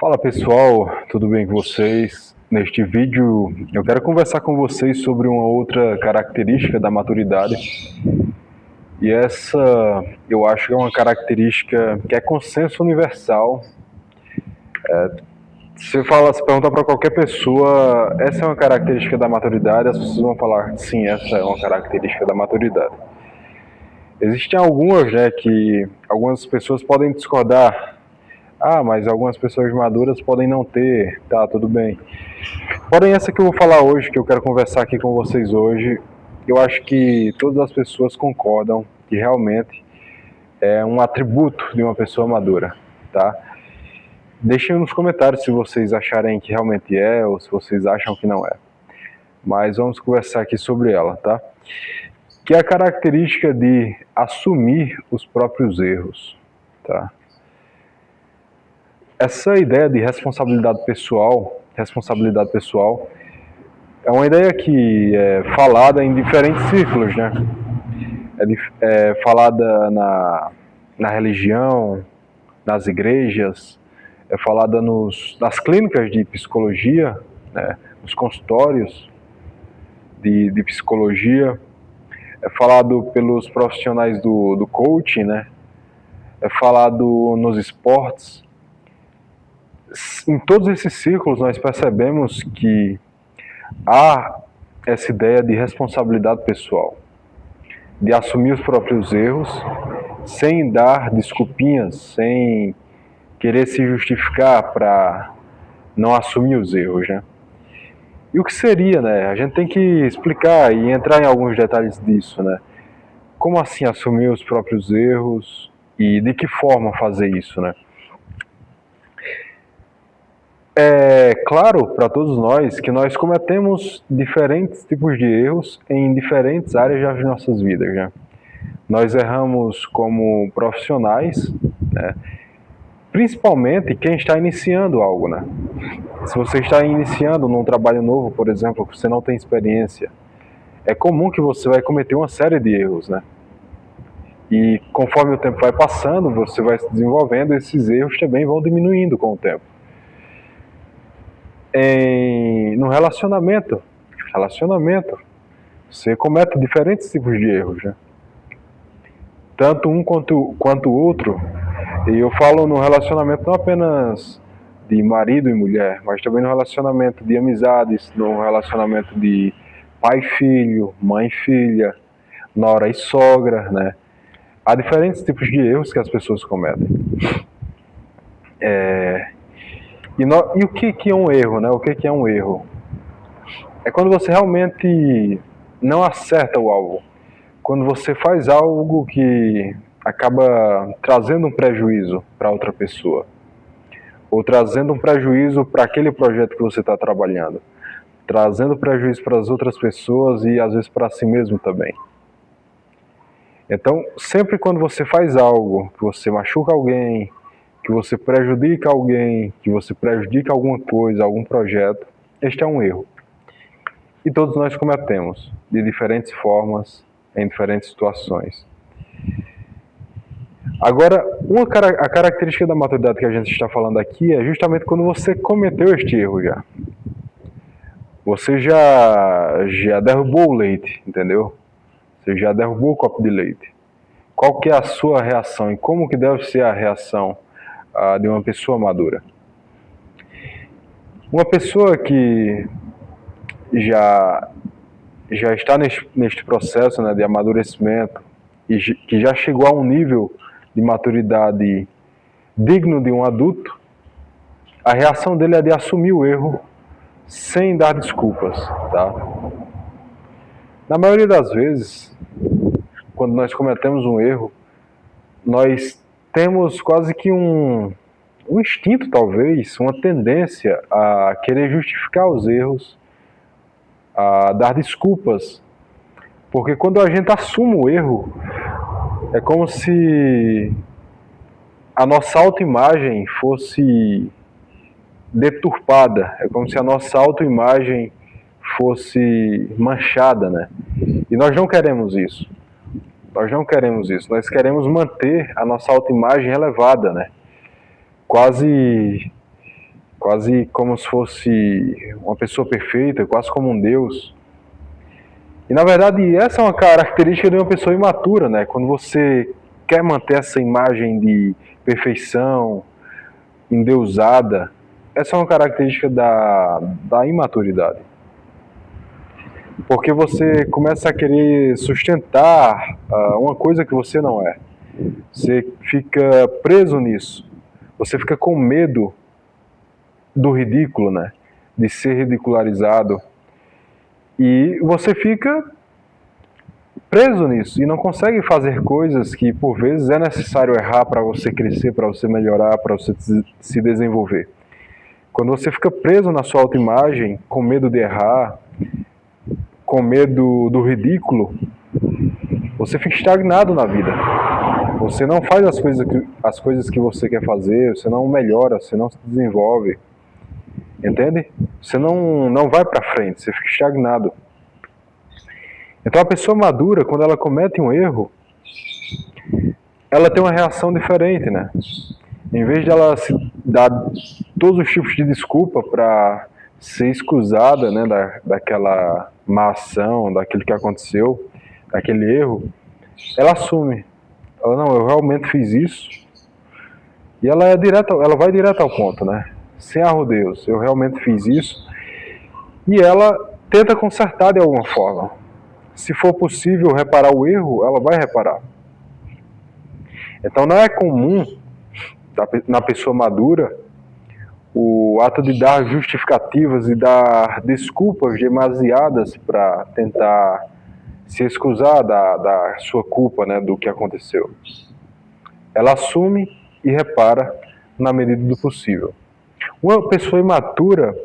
Fala pessoal, tudo bem com vocês? Neste vídeo eu quero conversar com vocês sobre uma outra característica da maturidade. E essa eu acho que é uma característica que é consenso universal. Se perguntar para qualquer pessoa, essa é uma característica da maturidade, as pessoas vão falar, sim, essa é uma característica da maturidade. Existem algumas, que algumas pessoas podem discordar. Ah, mas algumas pessoas maduras podem não ter, tá, tudo bem. Porém, essa que eu vou falar hoje, que eu quero conversar aqui com vocês hoje, eu acho que todas as pessoas concordam que realmente é um atributo de uma pessoa madura, tá? Deixem nos comentários se vocês acharem que realmente é ou se vocês acham que não é. Mas vamos conversar aqui sobre ela, tá? Que é a característica de assumir os próprios erros, tá? Essa ideia de responsabilidade pessoal é uma ideia que é falada em diferentes círculos, né? É falada na religião, nas igrejas, é falada nas clínicas de psicologia, né? Nos consultórios de psicologia, é falado pelos profissionais do coaching, né? É falado nos esportes. Em todos esses círculos nós percebemos que há essa ideia de responsabilidade pessoal, de assumir os próprios erros, sem dar desculpinhas, sem querer se justificar para não assumir os erros, né? E o que seria, né? A gente tem que explicar e entrar em alguns detalhes disso, né? Como assim assumir os próprios erros e de que forma fazer isso, né? É claro para todos nós que nós cometemos diferentes tipos de erros em diferentes áreas das nossas vidas, né? Nós erramos como profissionais, né? Principalmente quem está iniciando algo, né? Se você está iniciando num trabalho novo, por exemplo, que você não tem experiência, é comum que você vai cometer uma série de erros, né? E conforme o tempo vai passando, você vai se desenvolvendo, esses erros também vão diminuindo com o tempo. No relacionamento, você comete diferentes tipos de erros, né? Tanto um quanto o outro. E eu falo no relacionamento não apenas de marido e mulher, mas também no relacionamento de amizades, no relacionamento de pai e filho, mãe e filha, nora e sogra, né? Há diferentes tipos de erros que as pessoas cometem. E o que é um erro, né? O que é um erro? É quando você realmente não acerta o alvo. Quando você faz algo que acaba trazendo um prejuízo para outra pessoa, ou trazendo um prejuízo para aquele projeto que você está trabalhando, trazendo prejuízo para as outras pessoas e às vezes para si mesmo também. Então, sempre quando você faz algo, que você machuca alguém, que você prejudica alguém, que você prejudica alguma coisa, algum projeto, este é um erro. E todos nós cometemos, de diferentes formas, em diferentes situações. Agora, a característica da maturidade que a gente está falando aqui é justamente quando você cometeu este erro já. Você já derrubou o leite, entendeu? Você já derrubou o copo de leite. Qual que é a sua reação e como que deve ser a reação de uma pessoa madura? Uma pessoa que já está neste processo, né, de amadurecimento e que já chegou a um nível de maturidade digno de um adulto, a reação dele é de assumir o erro sem dar desculpas, tá? Na maioria das vezes, quando nós cometemos um erro, nós temos quase que um instinto, talvez, uma tendência a querer justificar os erros, a dar desculpas, porque quando a gente assume o erro, é como se a nossa autoimagem fosse deturpada, é como se a nossa autoimagem fosse manchada, né? E nós não queremos isso. Nós queremos manter a nossa autoimagem elevada, né? Quase quase como se fosse uma pessoa perfeita, quase como um Deus. E na verdade essa é uma característica de uma pessoa imatura, né? Quando você quer manter essa imagem de perfeição, endeusada, essa é uma característica da imaturidade. Porque você começa a querer sustentar uma coisa que você não é. Você fica preso nisso. Você fica com medo do ridículo, né? De ser ridicularizado. E você fica preso nisso e não consegue fazer coisas que por vezes é necessário errar para você crescer, para você melhorar, para você se desenvolver. Quando você fica preso na sua autoimagem, com medo de errar, com medo do ridículo, você fica estagnado na vida. Você não faz as coisas que você quer fazer, você não melhora, você não se desenvolve. Entende? Você não vai para frente, você fica estagnado. Então a pessoa madura, quando ela comete um erro, ela tem uma reação diferente, né? Em vez de ela se dar todos os tipos de desculpa para ser escusada, né, daquela má ação, daquilo que aconteceu, daquele erro, ela assume. Ela, não, eu realmente fiz isso. E ela vai direto ao ponto, né? Sem arrodeios, eu realmente fiz isso. E ela tenta consertar de alguma forma. Se for possível reparar o erro, ela vai reparar. Então não é comum na pessoa madura o ato de dar justificativas e dar desculpas demasiadas para tentar se excusar da sua culpa, né, do que aconteceu. Ela assume e repara na medida do possível. Uma pessoa imatura,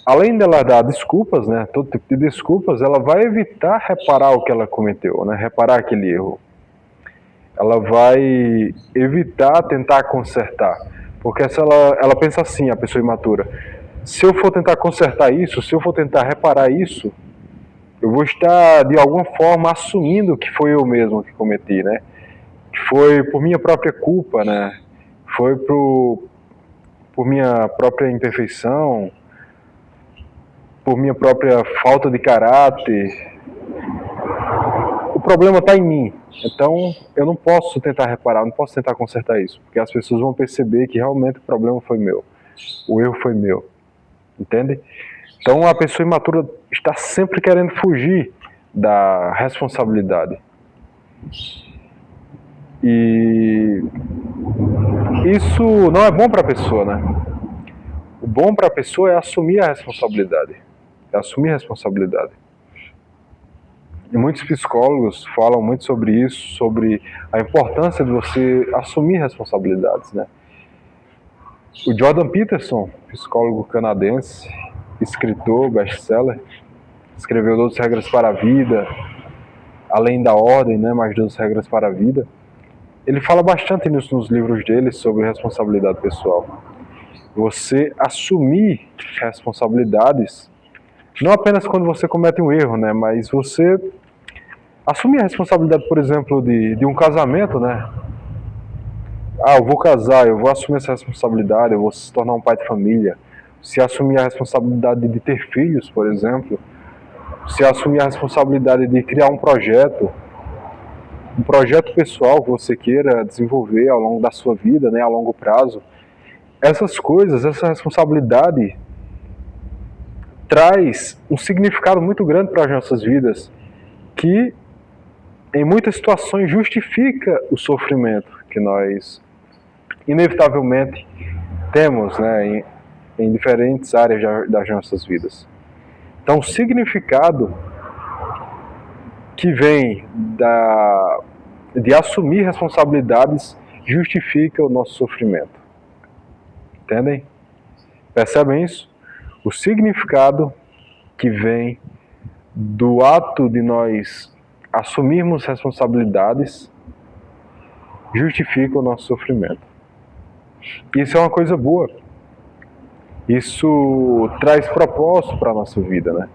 além dela dar desculpas, né, todo tipo de desculpas, ela vai evitar reparar o que ela cometeu, né, reparar aquele erro. Ela vai evitar tentar consertar. Porque se ela pensa assim, a pessoa imatura, se eu for tentar consertar isso, se eu for tentar reparar isso, eu vou estar, de alguma forma, assumindo que foi eu mesmo que cometi, né? Que foi por minha própria culpa, né? Foi por minha própria imperfeição, por minha própria falta de caráter. O problema está em mim. Então, eu não posso tentar reparar, não posso tentar consertar isso, porque as pessoas vão perceber que realmente o problema foi meu, o erro foi meu, entende? Então, a pessoa imatura está sempre querendo fugir da responsabilidade. E isso não é bom para a pessoa, né? O bom para a pessoa é assumir a responsabilidade. É assumir a responsabilidade. E muitos psicólogos falam muito sobre isso, sobre a importância de você assumir responsabilidades, né? O Jordan Peterson, psicólogo canadense, escritor, best-seller, escreveu 12 regras para a vida, além da ordem, né, mais 12 regras para a vida. Ele fala bastante nisso nos livros dele sobre responsabilidade pessoal. Você assumir responsabilidades, não apenas quando você comete um erro, né, mas você assumir a responsabilidade, por exemplo, de um casamento, né? Ah, eu vou casar, eu vou assumir essa responsabilidade, eu vou se tornar um pai de família. Se assumir a responsabilidade de ter filhos, por exemplo. Se assumir a responsabilidade de criar um projeto pessoal que você queira desenvolver ao longo da sua vida, né, a longo prazo. Essas coisas, essa responsabilidade traz um significado muito grande para as nossas vidas, que em muitas situações justifica o sofrimento que nós inevitavelmente temos, né, em diferentes áreas das nossas vidas. Então, o significado que vem de assumir responsabilidades justifica o nosso sofrimento. Entendem? Percebem isso? O significado que vem do ato de nós assumirmos responsabilidades justifica o nosso sofrimento. Isso é uma coisa boa. Isso traz propósito para a nossa vida, né?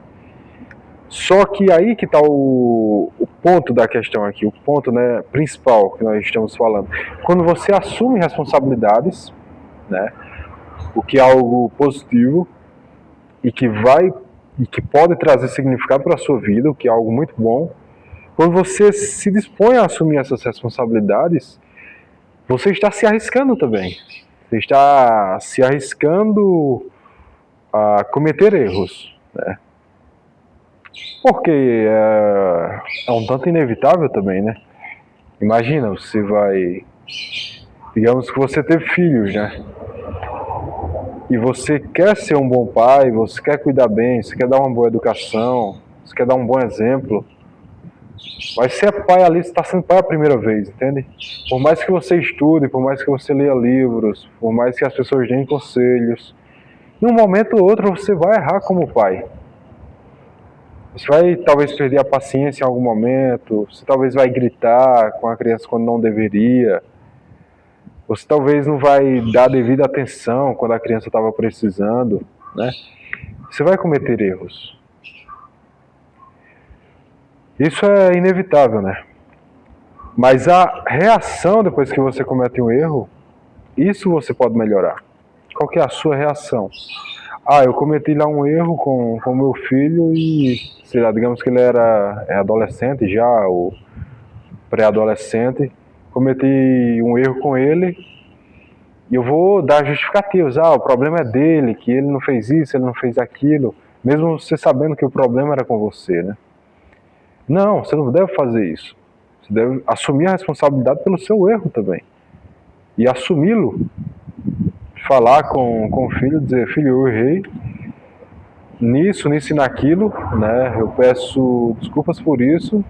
Só que aí que está o ponto da questão aqui, o ponto, né, principal que nós estamos falando. Quando você assume responsabilidades, né, o que é algo positivo e que pode trazer significado para a sua vida, o que é algo muito bom. Quando você se dispõe a assumir essas responsabilidades, você está se arriscando também. Você está se arriscando a cometer erros, né? Porque é um tanto inevitável também, né? Imagina, você vai... Digamos que você teve filhos, né? E você quer ser um bom pai, você quer cuidar bem, você quer dar uma boa educação, você quer dar um bom exemplo. Mas se é pai ali, você está sendo pai a primeira vez, entende? Por mais que você estude, por mais que você leia livros, por mais que as pessoas deem conselhos, num momento ou outro você vai errar como pai. Você vai talvez perder a paciência em algum momento, você talvez vai gritar com a criança quando não deveria, você talvez não vai dar devida atenção quando a criança estava precisando, né? Você vai cometer erros. Isso é inevitável, né? Mas a reação depois que você comete um erro, isso você pode melhorar. Qual que é a sua reação? Eu cometi lá um erro com meu filho e, sei lá, digamos que ele era adolescente já, ou pré-adolescente. Cometi um erro com ele e eu vou dar justificativos. O problema é dele, que ele não fez isso, ele não fez aquilo. Mesmo você sabendo que o problema era com você, né? Não, você não deve fazer isso. Você deve assumir a responsabilidade pelo seu erro também. E assumi-lo. Falar com o filho, dizer, filho, eu errei nisso e naquilo, né? Eu peço desculpas por isso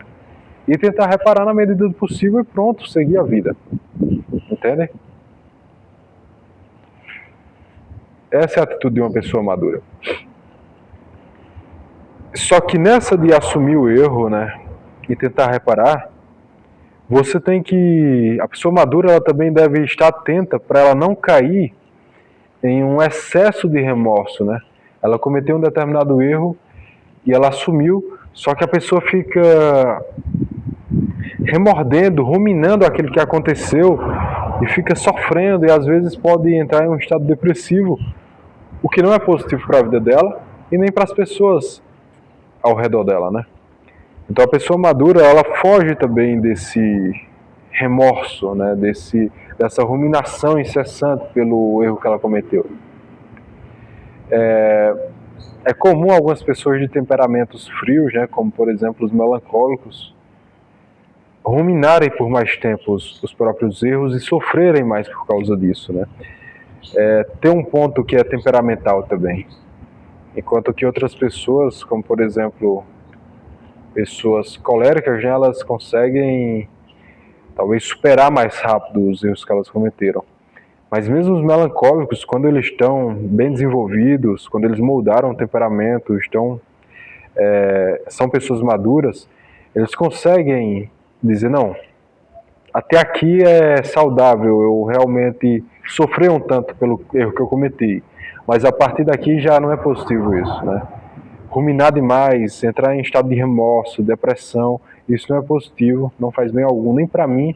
e tentar reparar na medida do possível e pronto, seguir a vida. Entende? Essa é a atitude de uma pessoa madura. Só que nessa de assumir o erro, né, e tentar reparar, você tem que... A pessoa madura, ela também deve estar atenta para ela não cair em um excesso de remorso, né? Ela cometeu um determinado erro e ela assumiu, só que a pessoa fica remordendo, ruminando aquilo que aconteceu e fica sofrendo e às vezes pode entrar em um estado depressivo, o que não é positivo para a vida dela e nem para as pessoas ao redor dela, né? Então a pessoa madura, ela foge também desse remorso, né? Dessa ruminação incessante pelo erro que ela cometeu. É comum algumas pessoas de temperamentos frios, né, como por exemplo os melancólicos, ruminarem por mais tempo os próprios erros e sofrerem mais por causa disso, né? Tem um ponto que é temperamental também, enquanto que outras pessoas, como por exemplo pessoas coléricas, né, elas conseguem talvez superar mais rápido os erros que elas cometeram. Mas mesmo os melancólicos, quando eles estão bem desenvolvidos, quando eles moldaram o temperamento, são pessoas maduras, eles conseguem dizer, não, até aqui é saudável, eu realmente sofri um tanto pelo erro que eu cometi, mas a partir daqui já não é positivo isso, né? Ruminar demais, entrar em estado de remorso, depressão, isso não é positivo, não faz bem algum, nem para mim,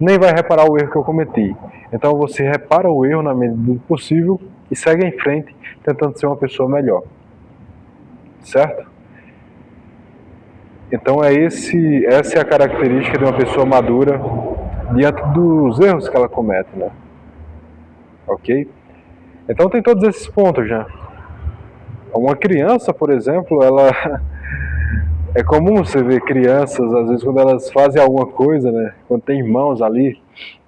nem vai reparar o erro que eu cometi. Então você repara o erro na medida do possível e segue em frente, tentando ser uma pessoa melhor. Certo? Então essa é a característica de uma pessoa madura diante dos erros que ela comete, né? Ok? Então tem todos esses pontos já. Uma criança, por exemplo, ela... É comum você ver crianças, às vezes, quando elas fazem alguma coisa, né? Quando tem irmãos ali,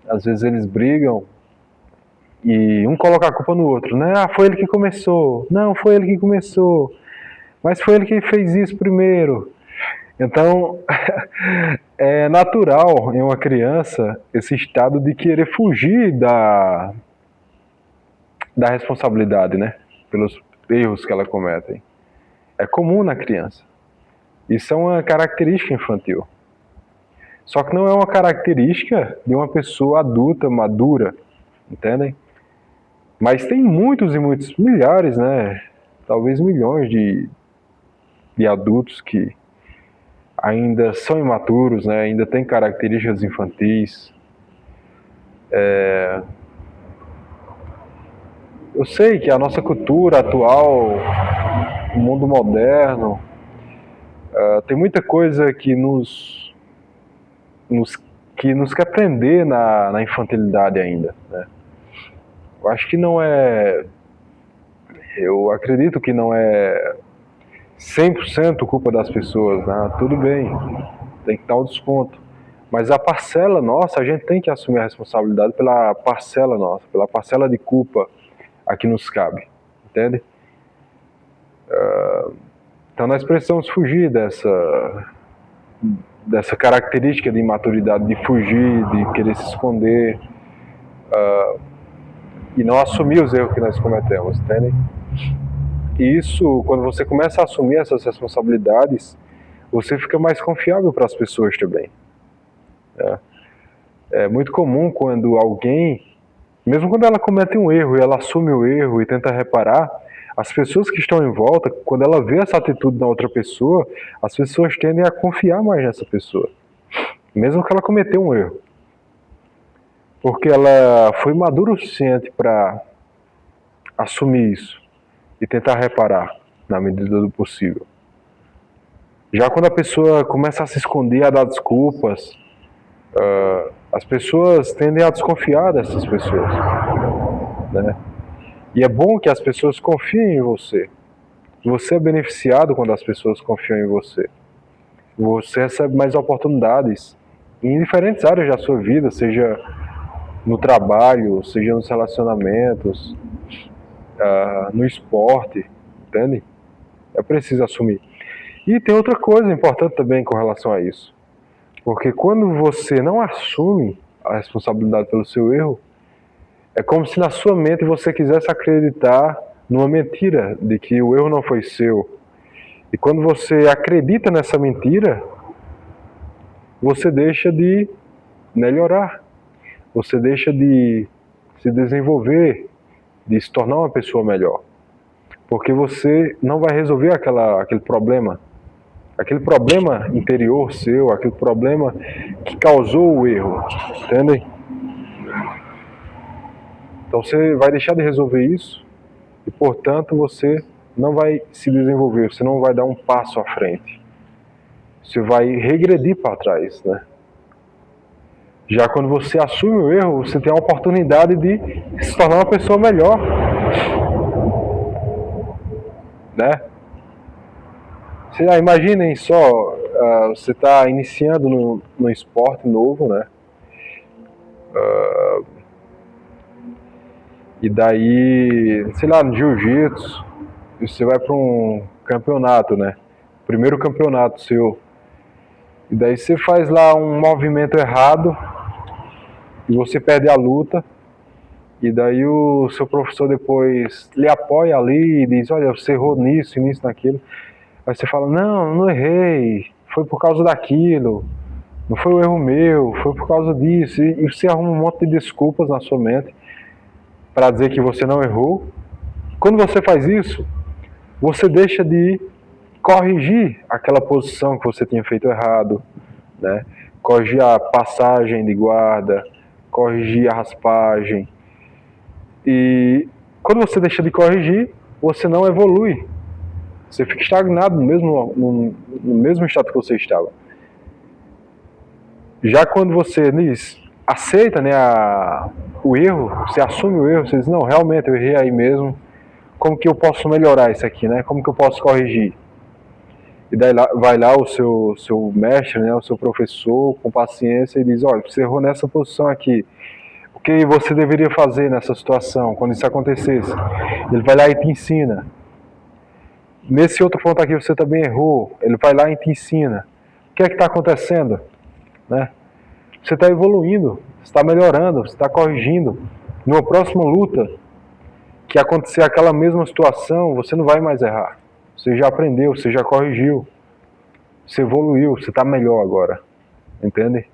às vezes eles brigam e um coloca a culpa no outro, né? Foi ele que começou. Não, foi ele que começou. Mas foi ele que fez isso primeiro. Então, é natural em uma criança esse estado de querer fugir da responsabilidade, né? Pelos erros que ela comete. É comum na criança. Isso é uma característica infantil. Só que não é uma característica de uma pessoa adulta, madura, entendem? Mas tem muitos e muitos, milhares, né? Talvez milhões de adultos que ainda são imaturos, né? Ainda têm características infantis. Eu sei que a nossa cultura atual, o mundo moderno, tem muita coisa nos, que nos quer prender na infantilidade ainda, né? Eu acho que não é, eu acredito que não é 100% culpa das pessoas, né? Tudo bem, tem que dar o desconto. Mas a parcela nossa, a gente tem que assumir a responsabilidade pela parcela nossa, pela parcela de culpa a que nos cabe, entende? Então nós precisamos fugir dessa característica de imaturidade, de fugir, de querer se esconder e não assumir os erros que nós cometemos, entende? E isso, quando você começa a assumir essas responsabilidades, você fica mais confiável para as pessoas também. É muito comum quando alguém, mesmo quando ela comete um erro e ela assume o erro e tenta reparar, as pessoas que estão em volta, quando ela vê essa atitude na outra pessoa, as pessoas tendem a confiar mais nessa pessoa, mesmo que ela cometeu um erro. Porque ela foi madura o suficiente para assumir isso e tentar reparar na medida do possível. Já quando a pessoa começa a se esconder, a dar desculpas, as pessoas tendem a desconfiar dessas pessoas, né? E é bom que as pessoas confiem em você. Você é beneficiado quando as pessoas confiam em você. Você recebe mais oportunidades em diferentes áreas da sua vida, seja no trabalho, seja nos relacionamentos, no esporte, entende? É preciso assumir. E tem outra coisa importante também com relação a isso. Porque quando você não assume a responsabilidade pelo seu erro, é como se na sua mente você quisesse acreditar numa mentira de que o erro não foi seu. E quando você acredita nessa mentira, você deixa de melhorar, você deixa de se desenvolver, de se tornar uma pessoa melhor. Porque você não vai resolver aquele problema interior seu, aquele problema que causou o erro, entendem? Então você vai deixar de resolver isso e, portanto, você não vai se desenvolver, você não vai dar um passo à frente. Você vai regredir para trás, né? Já quando você assume o erro, você tem a oportunidade de se tornar uma pessoa melhor, né? Imaginem só, você está iniciando no esporte novo, né? E daí, sei lá, no jiu-jitsu, você vai para um campeonato, né? Primeiro campeonato seu. E daí você faz lá um movimento errado e você perde a luta. E daí o seu professor depois lhe apoia ali e diz, olha, você errou nisso e nisso, naquilo. Aí você fala, não errei, foi por causa daquilo, não foi um erro meu, foi por causa disso. E você arruma um monte de desculpas na sua mente para dizer que você não errou. Quando você faz isso, você deixa de corrigir aquela posição que você tinha feito errado, né? Corrigir a passagem de guarda, corrigir a raspagem. E quando você deixa de corrigir, você não evolui. Você fica estagnado no mesmo estado que você estava. Já quando você aceita, né, o erro, você assume o erro, você diz, não, realmente eu errei aí mesmo, como que eu posso melhorar isso aqui, né? Como que eu posso corrigir? E daí vai lá o seu mestre, né, o seu professor, com paciência, e diz, olha, você errou nessa posição aqui. O que você deveria fazer nessa situação, quando isso acontecesse? Ele vai lá e te ensina. Nesse outro ponto aqui você também errou, ele vai lá e te ensina. O que é que está acontecendo? Né? Você está evoluindo, você está melhorando, você está corrigindo. Numa próxima luta, que acontecer aquela mesma situação, você não vai mais errar. Você já aprendeu, você já corrigiu, você evoluiu, você está melhor agora. Entende?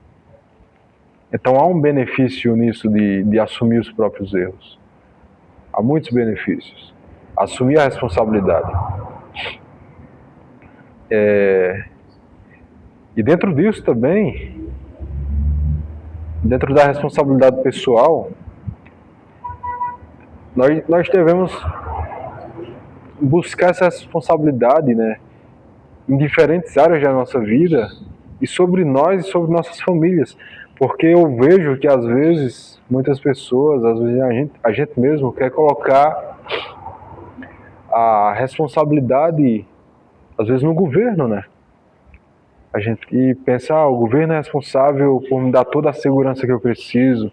Então há um benefício nisso de assumir os próprios erros. Há muitos benefícios. Assumir a responsabilidade. E dentro disso também, dentro da responsabilidade pessoal, Nós devemos buscar essa responsabilidade, né, em diferentes áreas da nossa vida e sobre nós e sobre nossas famílias, porque eu vejo que às vezes muitas pessoas, às vezes a gente mesmo quer colocar a responsabilidade às vezes no governo, né? A gente pensa, o governo é responsável por me dar toda a segurança que eu preciso.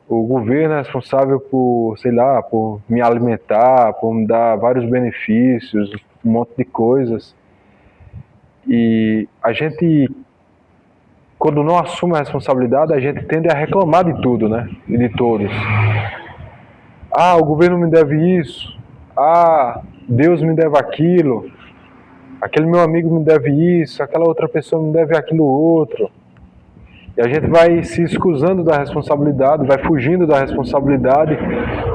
O governo é responsável por, sei lá, por me alimentar, por me dar vários benefícios, um monte de coisas. E a gente, quando não assume a responsabilidade, a gente tende a reclamar de tudo, né? E de todos. Ah, o governo me deve isso. Ah, Deus me deve aquilo. Aquele meu amigo me deve isso. Aquela outra pessoa me deve aquilo outro. E a gente vai se escusando da responsabilidade, vai fugindo da responsabilidade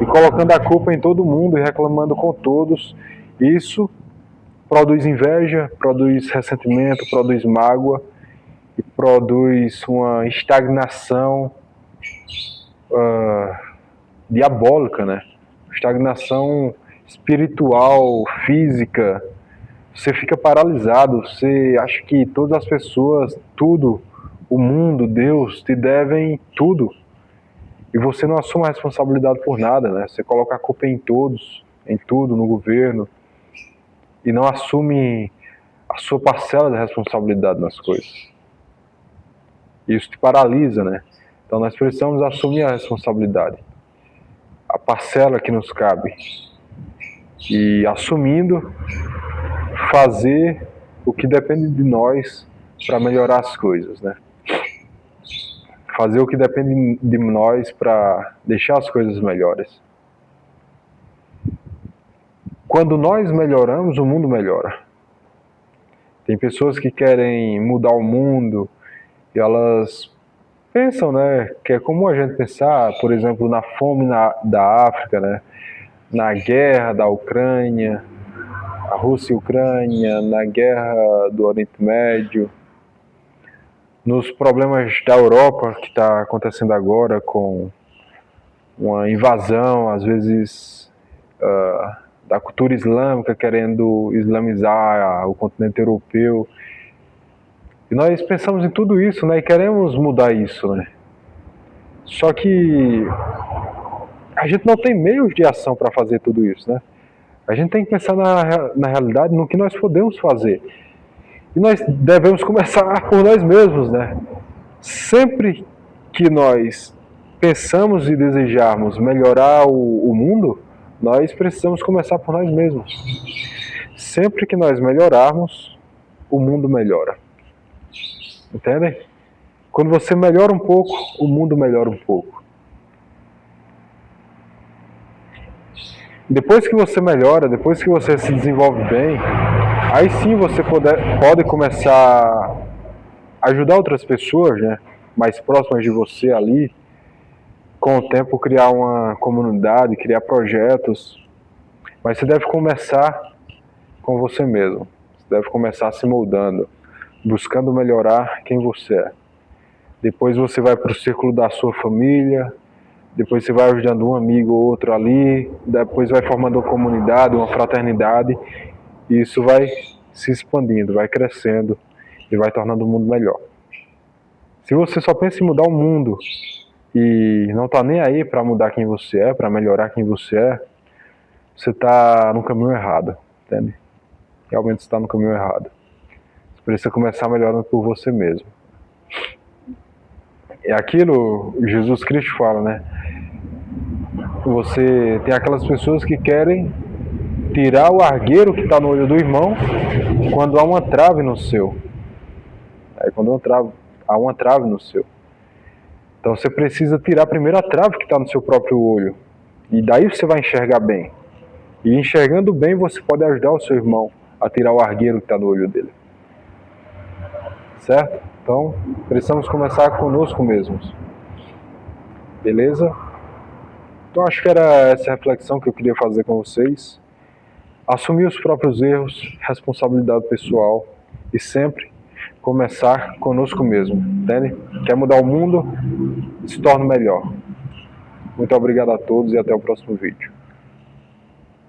e colocando a culpa em todo mundo e reclamando com todos. Isso produz inveja, produz ressentimento, produz mágoa e produz uma estagnação diabólica, né? Estagnação espiritual, física. Você fica paralisado, você acha que todas as pessoas, tudo, o mundo, Deus, te devem tudo. E você não assume a responsabilidade por nada, né? Você coloca a culpa em todos, em tudo, no governo, e não assume a sua parcela da responsabilidade nas coisas. Isso te paralisa, né? Então nós precisamos assumir a responsabilidade, a parcela que nos cabe. E assumindo, fazer o que depende de nós para melhorar as coisas, né? Fazer o que depende de nós para deixar as coisas melhores. Quando nós melhoramos, o mundo melhora. Tem pessoas que querem mudar o mundo e elas pensam, né, que é comum a gente pensar, por exemplo, na fome da África, né, na guerra da Ucrânia, a Rússia e a Ucrânia, na guerra do Oriente Médio, nos problemas da Europa que está acontecendo agora com uma invasão, às vezes, da cultura islâmica querendo islamizar o continente europeu. E nós pensamos em tudo isso, né, e queremos mudar isso, né. Só que a gente não tem meios de ação para fazer tudo isso, né. A gente tem que pensar na realidade, no que nós podemos fazer. E nós devemos começar por nós mesmos, né? Sempre que nós pensamos e desejarmos melhorar o mundo, nós precisamos começar por nós mesmos. Sempre que nós melhorarmos, o mundo melhora. Entendem? Quando você melhora um pouco, o mundo melhora um pouco. Depois que você melhora, depois que você se desenvolve bem, aí sim você pode começar a ajudar outras pessoas, né, mais próximas de você ali, com o tempo criar uma comunidade, criar projetos, mas você deve começar com você mesmo, você deve começar se moldando, buscando melhorar quem você é. Depois você vai para o círculo da sua família, depois você vai ajudando um amigo ou outro ali, depois vai formando uma comunidade, uma fraternidade, e isso vai se expandindo, vai crescendo e vai tornando o mundo melhor. Se você só pensa em mudar o mundo e não está nem aí para mudar quem você é, para melhorar quem você está no caminho errado, entende? Realmente está no caminho errado. Você precisa começar melhorando por você mesmo. É aquilo que Jesus Cristo fala, né? Você tem aquelas pessoas que querem tirar o argueiro que está no olho do irmão quando há uma trave no seu. Aí quando há uma trave no seu. Então você precisa tirar primeiro a trave que está no seu próprio olho. E daí você vai enxergar bem. E enxergando bem você pode ajudar o seu irmão a tirar o argueiro que está no olho dele. Certo? Então precisamos começar conosco mesmos. Beleza? Então acho que era essa reflexão que eu queria fazer com vocês. Assumir os próprios erros, responsabilidade pessoal e sempre começar conosco mesmo, entende? Quer mudar o mundo? Se torne melhor. Muito obrigado a todos e até o próximo vídeo.